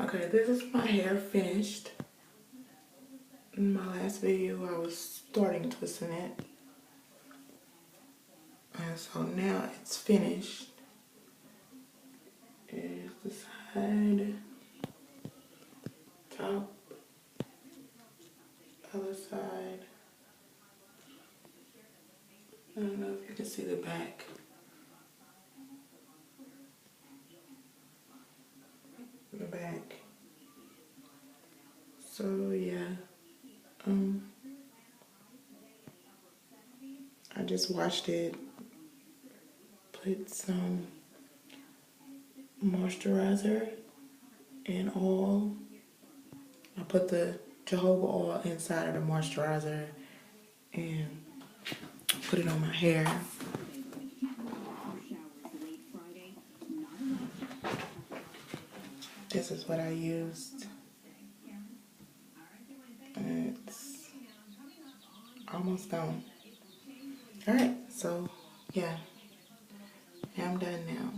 Okay, this is my hair finished. In my last video, I was starting twisting it. And so now it's finished. Here's the side, top, other side. I don't know if you can see the back. The back. So yeah, I just washed it, put some moisturizer and oil. I put the jojoba oil inside of the moisturizer and put it on my hair. This is what I used. And it's almost done. Alright, so yeah, I'm done now.